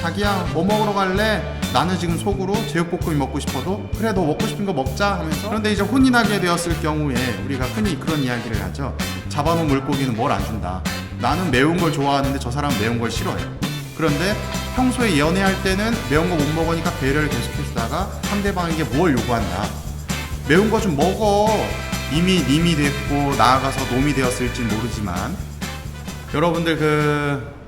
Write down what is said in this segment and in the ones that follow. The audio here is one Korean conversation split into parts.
자기야 뭐 먹으러 갈래? 나는 지금 속으로 제육볶음이 먹고 싶어도 그래 너 먹고 싶은 거 먹자 하면서, 그런데 이제 혼인하게 되었을 경우에 우리가 흔히 그런 이야기를 하죠. 잡아놓은 물고기는 뭘 안 준다. 나는 매운 걸 좋아하는데 저 사람은 매운 걸 싫어해요. 그런데 평소에 연애할 때는 매운 거 못 먹으니까 배려를 계속해주다가 상대방에게 뭘 요구한다. 매운 거 좀 먹어. 이미 님이 됐고 나아가서 놈이 되었을진 모르지만, 여러분들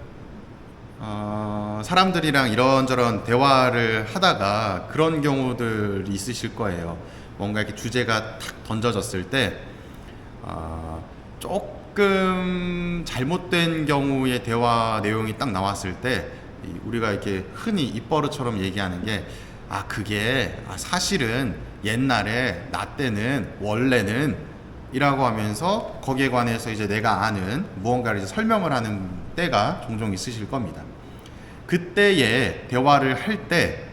사람들이랑 이런저런 대화를 하다가 그런 경우들이 있으실 거예요. 뭔가 이렇게 주제가 탁 던져졌을 때 조금 잘못된 경우의 대화 내용이 딱 나왔을 때 우리가 이렇게 흔히 입버릇처럼 얘기하는 게 그게 사실은 옛날에 나 때는 원래는 이라고 하면서 거기에 관해서 이제 내가 아는 무언가를 이제 설명을 하는 때가 종종 있으실 겁니다. 그때의 대화를 할 때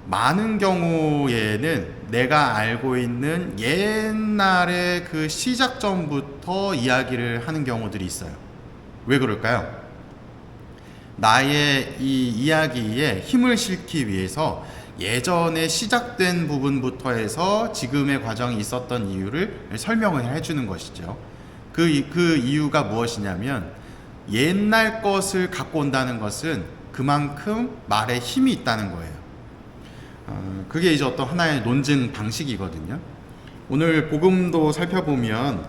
많은 경우에는 내가 알고 있는 옛날의 그 시작점부터 이야기를 하는 경우들이 있어요. 왜 그럴까요? 나의 이 이야기에 힘을 실기 위해서 예전에 시작된 부분부터 해서 지금의 과정이 있었던 이유를 설명을 해주는 것이죠. 그 이유가 무엇이냐면, 옛날 것을 갖고 온다는 것은 그만큼 말에 힘이 있다는 거예요. 그게 이제 어떤 하나의 논증 방식이거든요. 오늘 복음도 살펴보면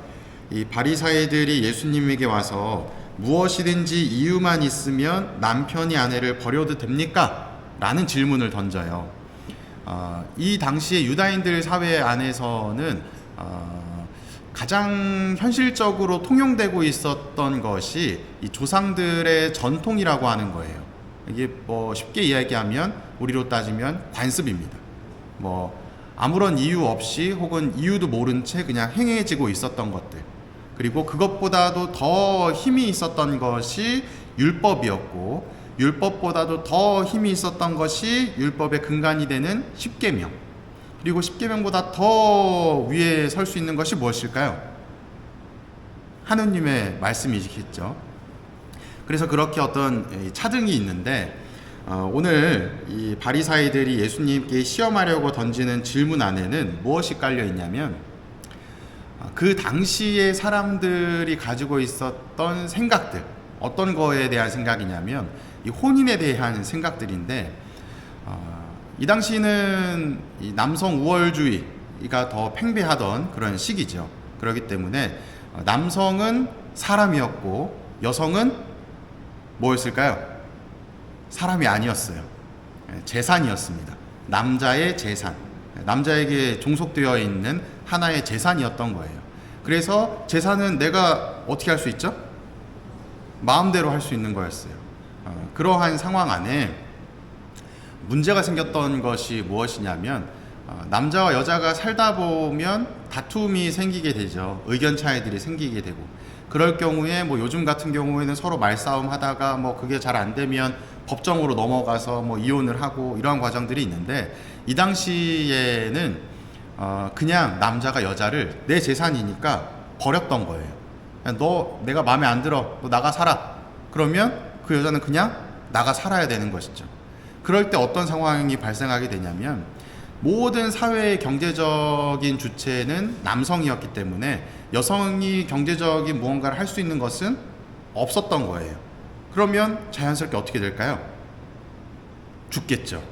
이 바리사이들이 예수님에게 와서 무엇이든지 이유만 있으면 남편이 아내를 버려도 됩니까? 라는 질문을 던져요. 이 당시에 유다인들 사회 안에서는 가장 현실적으로 통용되고 있었던 것이 이 조상들의 전통이라고 하는 거예요. 이게 뭐 쉽게 이야기하면 우리로 따지면 관습입니다. 뭐 아무런 이유 없이 혹은 이유도 모른 채 그냥 행해지고 있었던 것들, 그리고 그것보다도 더 힘이 있었던 것이 율법이었고, 율법보다도 더 힘이 있었던 것이 율법의 근간이 되는 십계명, 그리고 십계명보다 더 위에 설 수 있는 것이 무엇일까요? 하느님의 말씀이겠죠. 그래서 그렇게 어떤 차등이 있는데, 오늘 이 바리사이들이 예수님께 시험하려고 던지는 질문 안에는 무엇이 깔려 있냐면, 그 당시에 사람들이 가지고 있었던 생각들, 어떤 거에 대한 생각이냐면 이 혼인에 대한 생각들인데, 이 당시는 이 남성 우월주의가 더 팽배하던 그런 시기죠. 그렇기 때문에 남성은 사람이었고 여성은 뭐였을까요? 사람이 아니었어요. 재산이었습니다. 남자의 재산, 남자에게 종속되어 있는 하나의 재산이었던 거예요. 그래서 재산은 내가 어떻게 할 수 있죠? 마음대로 할 수 있는 거였어요. 그러한 상황 안에 문제가 생겼던 것이 무엇이냐면, 남자와 여자가 살다 보면 다툼이 생기게 되죠. 의견 차이들이 생기게 되고, 그럴 경우에 뭐 요즘 같은 경우에는 서로 말싸움 하다가 뭐 그게 잘 안 되면 법정으로 넘어가서 뭐 이혼을 하고 이러한 과정들이 있는데, 이 당시에는 그냥 남자가 여자를 내 재산이니까 버렸던 거예요. 너 내가 마음에 안 들어, 너 나가 살아. 그러면 그 여자는 그냥 나가 살아야 되는 것이죠. 그럴 때 어떤 상황이 발생하게 되냐면, 모든 사회의 경제적인 주체는 남성이었기 때문에 여성이 경제적인 무언가를 할 수 있는 것은 없었던 거예요. 그러면 자연스럽게 어떻게 될까요? 죽겠죠.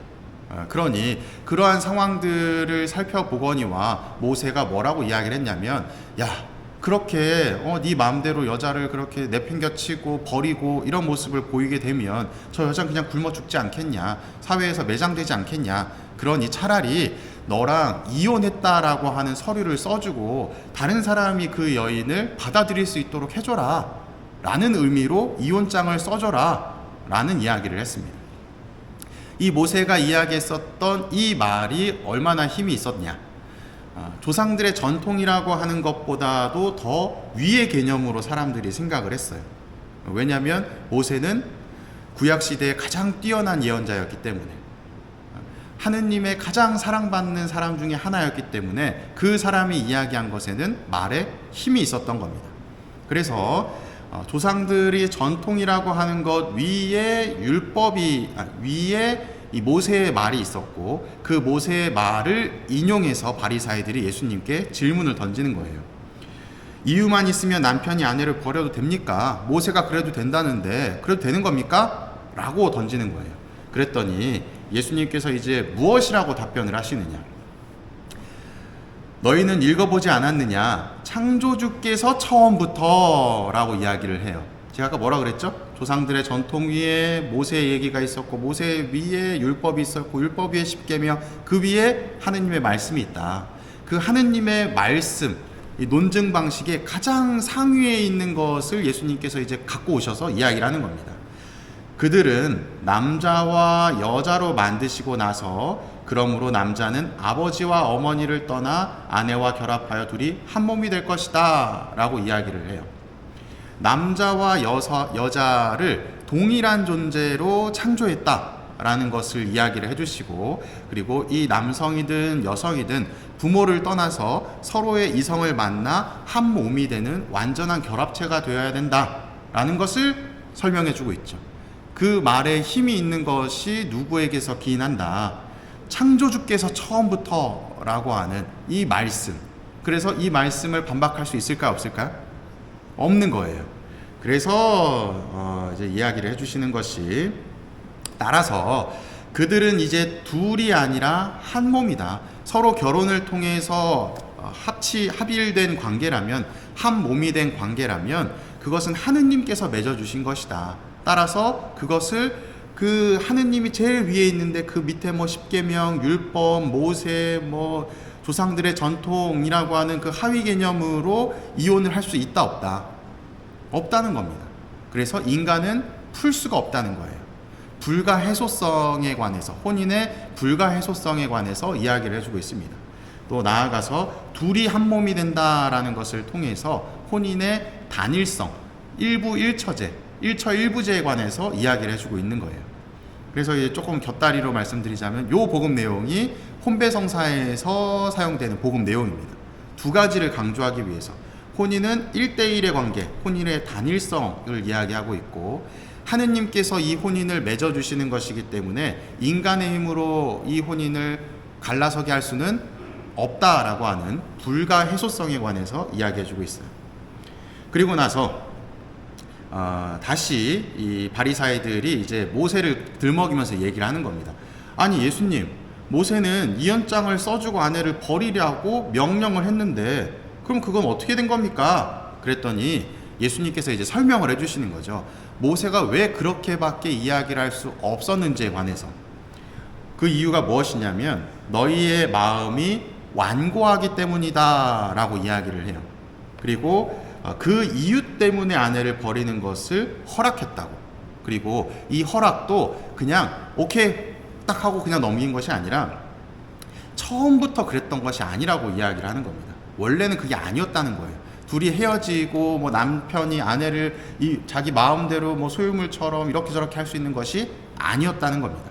그러니 그러한 상황들을 살펴보거니와 모세가 뭐라고 이야기를 했냐면, 야, 그렇게 네 마음대로 여자를 그렇게 내팽겨치고 버리고 이런 모습을 보이게 되면 저 여자는 그냥 굶어 죽지 않겠냐, 사회에서 매장되지 않겠냐. 그러니 차라리 너랑 이혼했다라고 하는 서류를 써주고 다른 사람이 그 여인을 받아들일 수 있도록 해줘라 라는 의미로 이혼장을 써줘라 라는 이야기를 했습니다. 이 모세가 이야기했었던 이 말이 얼마나 힘이 있었냐, 조상들의 전통이라고 하는 것보다도 더 위의 개념으로 사람들이 생각을 했어요. 왜냐하면 모세는 구약시대에 가장 뛰어난 예언자였기 때문에, 하느님의 가장 사랑받는 사람 중에 하나였기 때문에 그 사람이 이야기한 것에는 말에 힘이 있었던 겁니다. 그래서 조상들이 전통이라고 하는 것 위에 위에 이 모세의 말이 있었고, 그 모세의 말을 인용해서 바리사이들이 예수님께 질문을 던지는 거예요. 이유만 있으면 남편이 아내를 버려도 됩니까? 모세가 그래도 된다는데 그래도 되는 겁니까? 라고 던지는 거예요. 그랬더니 예수님께서 이제 무엇이라고 답변을 하시느냐? 너희는 읽어보지 않았느냐? 창조주께서 처음부터 라고 이야기를 해요. 제가 아까 뭐라 그랬죠? 조상들의 전통 위에 모세의 얘기가 있었고, 모세 위에 율법이 있었고, 율법 위에 십계명, 그 위에 하느님의 말씀이 있다. 그 하느님의 말씀, 이 논증 방식의 가장 상위에 있는 것을 예수님께서 이제 갖고 오셔서 이야기를 하는 겁니다. 그들은 남자와 여자로 만드시고 나서 그러므로 남자는 아버지와 어머니를 떠나 아내와 결합하여 둘이 한 몸이 될 것이다 라고 이야기를 해요. 남자와 여자를 동일한 존재로 창조했다 라는 것을 이야기를 해주시고, 그리고 이 남성이든 여성이든 부모를 떠나서 서로의 이성을 만나 한 몸이 되는 완전한 결합체가 되어야 된다 라는 것을 설명해 주고 있죠. 그 말에 힘이 있는 것이 누구에게서 기인한다? 창조주께서 처음부터 라고 하는 이 말씀. 그래서 이 말씀을 반박할 수 있을까요? 없을까요? 없는 거예요. 그래서 이제 이야기를 해주시는 것이, 따라서 그들은 이제 둘이 아니라 한 몸이다. 서로 결혼을 통해서 합일된 관계라면, 한 몸이 된 관계라면 그것은 하느님께서 맺어주신 것이다. 따라서 그것을 그 하느님이 제일 위에 있는데 그 밑에 뭐 십계명, 율법, 모세, 뭐 조상들의 전통이라고 하는 그 하위 개념으로 이혼을 할 수 있다 없다? 없다는 겁니다. 그래서 인간은 풀 수가 없다는 거예요. 불가해소성에 관해서, 혼인의 불가해소성에 관해서 이야기를 해주고 있습니다. 또 나아가서 둘이 한 몸이 된다라는 것을 통해서 혼인의 단일성, 일부 일처제, 일처일부제에 관해서 이야기를 해주고 있는 거예요. 그래서 이제 조금 곁다리로 말씀드리자면 요 복음 내용이 혼배성사에서 사용되는 복음 내용입니다. 두 가지를 강조하기 위해서, 혼인은 1대1의 관계, 혼인의 단일성을 이야기하고 있고, 하느님께서 이 혼인을 맺어주시는 것이기 때문에 인간의 힘으로 이 혼인을 갈라서게 할 수는 없다라고 하는 불가해소성에 관해서 이야기해주고 있어요. 그리고 나서 다시 이 바리사이들이 이제 모세를 들먹이면서 얘기를 하는 겁니다. 아니 예수님, 모세는 이언장을 써주고 아내를 버리라고 명령을 했는데 그럼 그건 어떻게 된 겁니까? 그랬더니 예수님께서 이제 설명을 해주시는 거죠. 모세가 왜 그렇게밖에 이야기를 할 수 없었는지에 관해서. 그 이유가 무엇이냐면 너희의 마음이 완고하기 때문이다 라고 이야기를 해요. 그리고 그 이유 때문에 아내를 버리는 것을 허락했다고. 그리고 이 허락도 그냥 오케이 딱 하고 그냥 넘긴 것이 아니라 처음부터 그랬던 것이 아니라고 이야기를 하는 겁니다. 원래는 그게 아니었다는 거예요. 둘이 헤어지고 뭐 남편이 아내를 자기 마음대로 뭐 소유물처럼 이렇게 저렇게 할 수 있는 것이 아니었다는 겁니다.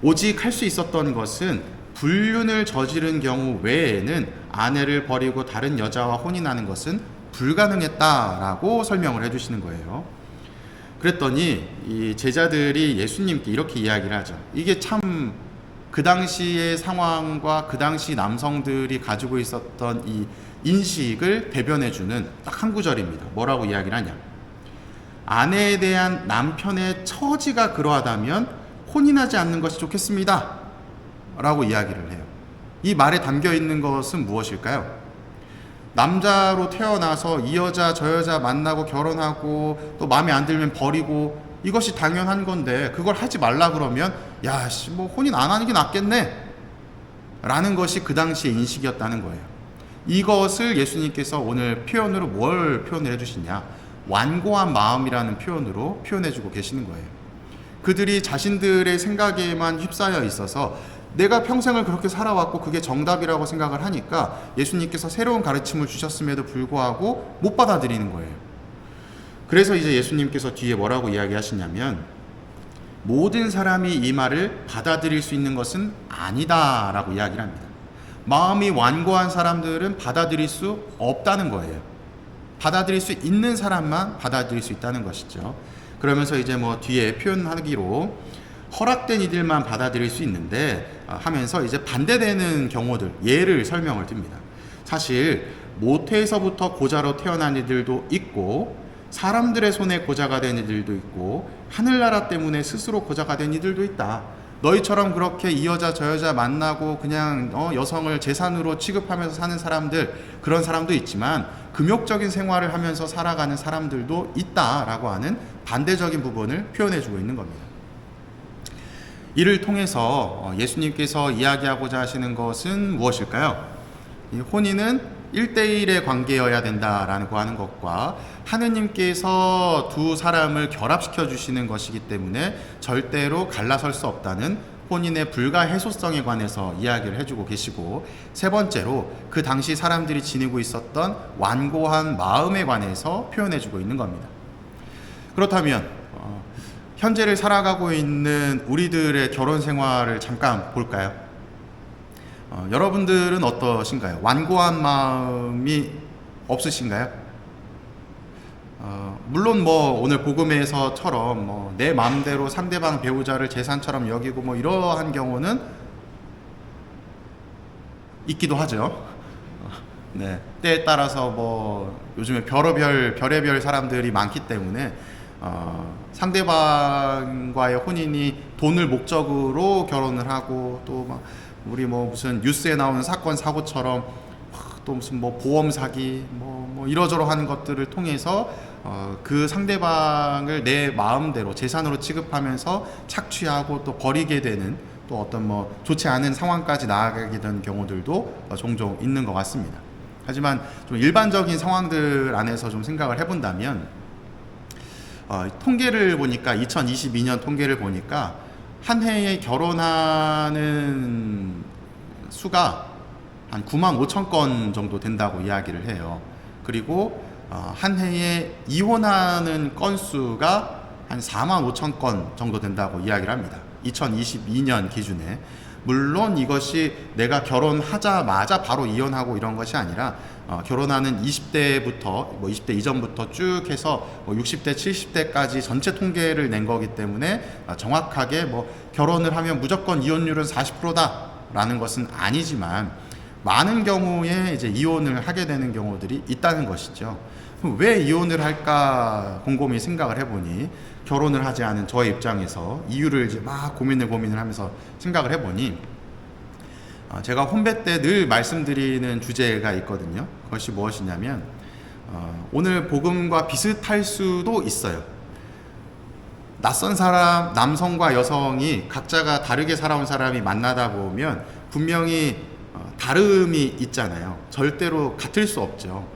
오직 할 수 있었던 것은 불륜을 저지른 경우 외에는 아내를 버리고 다른 여자와 혼인하는 것은 불가능했다라고 설명을 해주시는 거예요. 그랬더니 이 제자들이 예수님께 이렇게 이야기를 하죠. 이게 참 그 당시의 상황과 그 당시 남성들이 가지고 있었던 이 인식을 대변해주는 딱 한 구절입니다. 뭐라고 이야기를 하냐? 아내에 대한 남편의 처지가 그러하다면 혼인하지 않는 것이 좋겠습니다 라고 이야기를 해요. 이 말에 담겨 있는 것은 무엇일까요? 남자로 태어나서 이 여자 저 여자 만나고 결혼하고 또 마음에 안 들면 버리고, 이것이 당연한 건데 그걸 하지 말라 그러면 야씨 뭐 혼인 안 하는 게 낫겠네 라는 것이 그 당시의 인식이었다는 거예요. 이것을 예수님께서 오늘 표현으로 뭘 표현을 해주시냐? 완고한 마음이라는 표현으로 표현해주고 계시는 거예요. 그들이 자신들의 생각에만 휩싸여 있어서 내가 평생을 그렇게 살아왔고 그게 정답이라고 생각을 하니까 예수님께서 새로운 가르침을 주셨음에도 불구하고 못 받아들이는 거예요. 그래서 이제 예수님께서 뒤에 뭐라고 이야기하시냐면 모든 사람이 이 말을 받아들일 수 있는 것은 아니다 라고 이야기를 합니다. 마음이 완고한 사람들은 받아들일 수 없다는 거예요. 받아들일 수 있는 사람만 받아들일 수 있다는 것이죠. 그러면서 이제 뭐 뒤에 표현하기로 허락된 이들만 받아들일 수 있는데 하면서 이제 반대되는 경우들 예를 설명을 듭니다. 사실 모태에서부터 고자로 태어난 이들도 있고 사람들의 손에 고자가 된 이들도 있고 하늘나라 때문에 스스로 고자가 된 이들도 있다. 너희처럼 그렇게 이 여자 저 여자 만나고 그냥 여성을 재산으로 취급하면서 사는 사람들, 그런 사람도 있지만 금욕적인 생활을 하면서 살아가는 사람들도 있다라고 하는 반대적인 부분을 표현해주고 있는 겁니다. 이를 통해서 예수님께서 이야기하고자 하시는 것은 무엇일까요? 이 혼인은 1대1의 관계여야 된다라고 하는 것과 하느님께서 두 사람을 결합시켜 주시는 것이기 때문에 절대로 갈라설 수 없다는 혼인의 불가해소성에 관해서 이야기를 해주고 계시고, 세 번째로 그 당시 사람들이 지니고 있었던 완고한 마음에 관해서 표현해주고 있는 겁니다. 그렇다면 현재를 살아가고 있는 우리들의 결혼 생활을 잠깐 볼까요? 여러분들은 어떠신가요? 완고한 마음이 없으신가요? 물론 뭐 오늘 복음에서처럼 뭐 내 마음대로 상대방 배우자를 재산처럼 여기고 뭐 이러한 경우는 있기도 하죠. 네, 때에 따라서 뭐 요즘에 별의별 사람들이 많기 때문에 상대방과의 혼인이 돈을 목적으로 결혼을 하고, 또 막 우리 뭐 무슨 뉴스에 나오는 사건 사고처럼 또 무슨 뭐 보험 사기 뭐 이러저러 하는 것들을 통해서 그 상대방을 내 마음대로 재산으로 취급하면서 착취하고 또 버리게 되는, 또 어떤 뭐 좋지 않은 상황까지 나아가게 되는 경우들도 종종 있는 것 같습니다. 하지만 좀 일반적인 상황들 안에서 좀 생각을 해본다면 통계를 보니까 2022년 통계를 보니까 한 해에 결혼하는 수가 한 9만 5천 건 정도 된다고 이야기를 해요. 그리고 한 해에 이혼하는 건수가 한 4만 5천 건 정도 된다고 이야기를 합니다. 2022년 기준에. 물론 이것이 내가 결혼하자마자 바로 이혼하고 이런 것이 아니라 결혼하는 20대부터 뭐 20대 이전부터 쭉 해서 뭐 60대 70대까지 전체 통계를 낸 거기 때문에 정확하게 뭐 결혼을 하면 무조건 이혼율은 40%다 라는 것은 아니지만 많은 경우에 이제 이혼을 하게 되는 경우들이 있다는 것이죠. 왜 이혼을 할까 곰곰이 생각을 해보니, 결혼을 하지 않은 저의 입장에서 이유를 이제 막 고민을 하면서 생각을 해보니, 제가 혼배 때 늘 말씀드리는 주제가 있거든요. 그것이 무엇이냐면 오늘 복음과 비슷할 수도 있어요. 낯선 사람, 남성과 여성이 각자가 다르게 살아온 사람이 만나다 보면 분명히 다름이 있잖아요. 절대로 같을 수 없죠.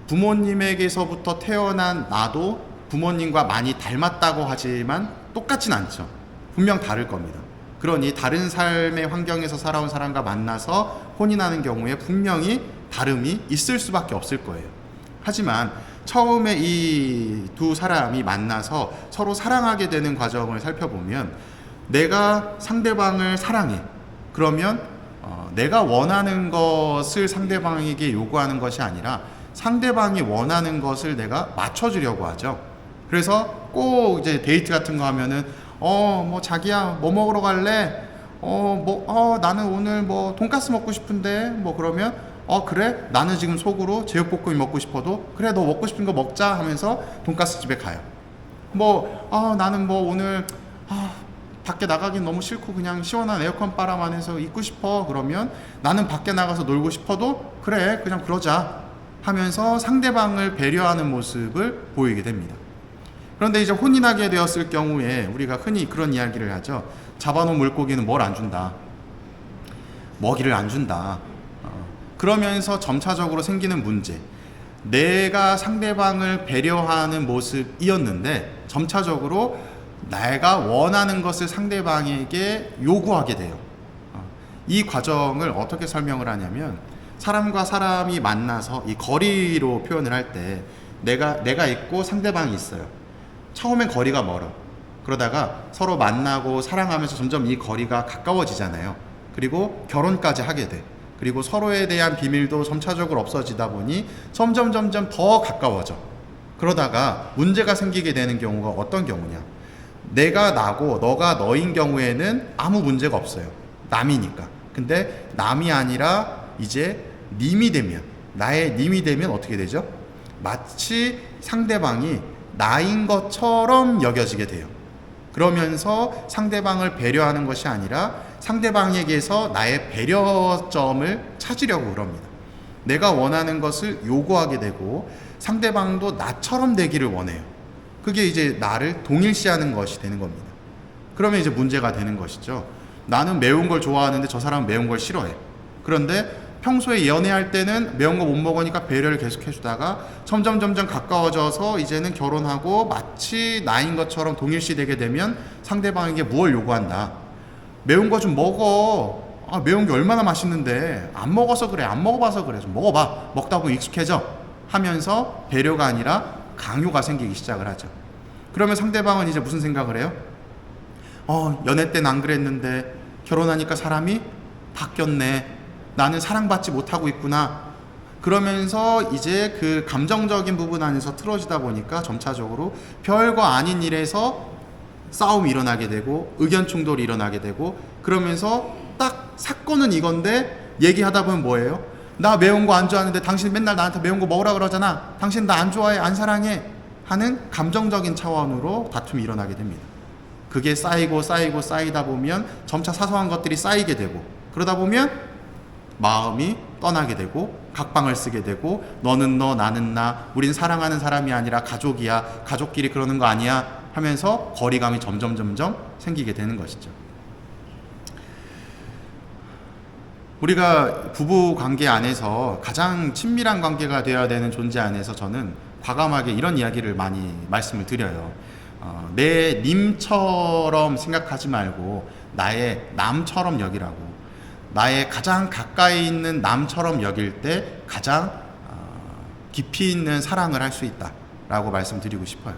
부모님에게서부터 태어난 나도 부모님과 많이 닮았다고 하지만 똑같진 않죠. 분명 다를 겁니다. 그러니 다른 삶의 환경에서 살아온 사람과 만나서 혼인하는 경우에 분명히 다름이 있을 수밖에 없을 거예요. 하지만 처음에 이 두 사람이 만나서 서로 사랑하게 되는 과정을 살펴보면, 내가 상대방을 사랑해. 그러면 내가 원하는 것을 상대방에게 요구하는 것이 아니라 상대방이 원하는 것을 내가 맞춰주려고 하죠. 그래서 꼭 이제 데이트 같은 거 하면은 뭐 자기야 뭐 먹으러 갈래? 나는 오늘 뭐 돈가스 먹고 싶은데, 뭐 그러면 그래? 나는 지금 속으로 제육볶음이 먹고 싶어도 그래, 너 먹고 싶은 거 먹자 하면서 돈가스 집에 가요. 나는 뭐 오늘 밖에 나가긴 너무 싫고 그냥 시원한 에어컨 바람 안에서 있고 싶어. 그러면 나는 밖에 나가서 놀고 싶어도 그래, 그냥 그러자 하면서 상대방을 배려하는 모습을 보이게 됩니다. 그런데 이제 혼인하게 되었을 경우에 우리가 흔히 그런 이야기를 하죠. 잡아놓은 물고기는 뭘 안 준다. 먹이를 안 준다. 그러면서 점차적으로 생기는 문제. 내가 상대방을 배려하는 모습이었는데 점차적으로 내가 원하는 것을 상대방에게 요구하게 돼요. 이 과정을 어떻게 설명을 하냐면, 사람과 사람이 만나서 이 거리로 표현을 할 때 내가 있고 상대방이 있어요. 처음엔 거리가 멀어. 그러다가 서로 만나고 사랑하면서 점점 이 거리가 가까워지잖아요. 그리고 결혼까지 하게 돼. 그리고 서로에 대한 비밀도 점차적으로 없어지다 보니 점점 더 가까워져. 그러다가 문제가 생기게 되는 경우가 어떤 경우냐? 내가 나고 너가 너인 경우에는 아무 문제가 없어요. 남이니까. 근데 남이 아니라 이제 님이 되면, 나의 님이 되면 어떻게 되죠? 마치 상대방이 나인 것처럼 여겨지게 돼요. 그러면서 상대방을 배려하는 것이 아니라 상대방에게서 나의 배려점을 찾으려고 그럽니다. 내가 원하는 것을 요구하게 되고 상대방도 나처럼 되기를 원해요. 그게 이제 나를 동일시하는 것이 되는 겁니다. 그러면 이제 문제가 되는 것이죠. 나는 매운 걸 좋아하는데 저 사람은 매운 걸 싫어해. 그런데 평소에 연애할 때는 매운 거 못 먹으니까 배려를 계속 해주다가 점점 가까워져서 이제는 결혼하고 마치 나인 것처럼 동일시되게 되면 상대방에게 무엇을 요구한다. 매운 거 좀 먹어. 아, 매운 게 얼마나 맛있는데. 안 먹어서 그래. 안 먹어봐서 그래. 좀 먹어봐. 먹다 보면 익숙해져. 하면서 배려가 아니라 강요가 생기기 시작을 하죠. 그러면 상대방은 이제 무슨 생각을 해요? 연애 때는 안 그랬는데 결혼하니까 사람이 바뀌었네. 나는 사랑받지 못하고 있구나. 그러면서 이제 그 감정적인 부분 안에서 틀어지다 보니까 점차적으로 별거 아닌 일에서 싸움이 일어나게 되고 의견 충돌이 일어나게 되고 그러면서 딱 사건은 이건데 얘기하다 보면 뭐예요? 나 매운 거 안 좋아하는데 당신 맨날 나한테 매운 거 먹으라 그러잖아. 당신 나 안 좋아해, 안 사랑해 하는 감정적인 차원으로 다툼이 일어나게 됩니다. 그게 쌓이다 보면 점차 사소한 것들이 쌓이게 되고 그러다 보면 마음이 떠나게 되고 각방을 쓰게 되고 너는 너 나는 나 우린 사랑하는 사람이 아니라 가족이야 가족끼리 그러는 거 아니야 하면서 거리감이 점점 생기게 되는 것이죠. 우리가 부부 관계 안에서 가장 친밀한 관계가 되어야 되는 존재 안에서 저는 과감하게 이런 이야기를 많이 말씀을 드려요. 내 님처럼 생각하지 말고 나의 남처럼 여기라고. 나의 가장 가까이 있는 남처럼 여길 때 가장 깊이 있는 사랑을 할 수 있다라고 말씀드리고 싶어요.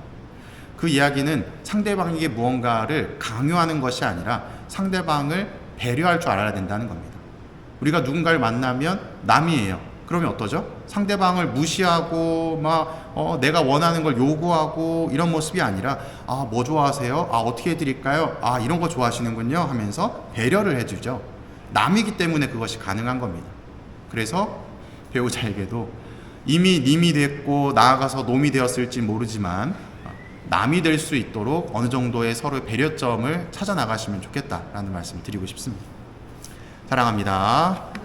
그 이야기는 상대방에게 무언가를 강요하는 것이 아니라 상대방을 배려할 줄 알아야 된다는 겁니다. 우리가 누군가를 만나면 남이에요. 그러면 어떠죠? 상대방을 무시하고 내가 원하는 걸 요구하고 이런 모습이 아니라 뭐 좋아하세요? 어떻게 해드릴까요? 이런 거 좋아하시는군요 하면서 배려를 해주죠. 남이기 때문에 그것이 가능한 겁니다. 그래서 배우자에게도 이미 님이 됐고 나아가서 놈이 되었을지 모르지만 남이 될 수 있도록 어느 정도의 서로의 배려점을 찾아 나가시면 좋겠다라는 말씀을 드리고 싶습니다. 사랑합니다.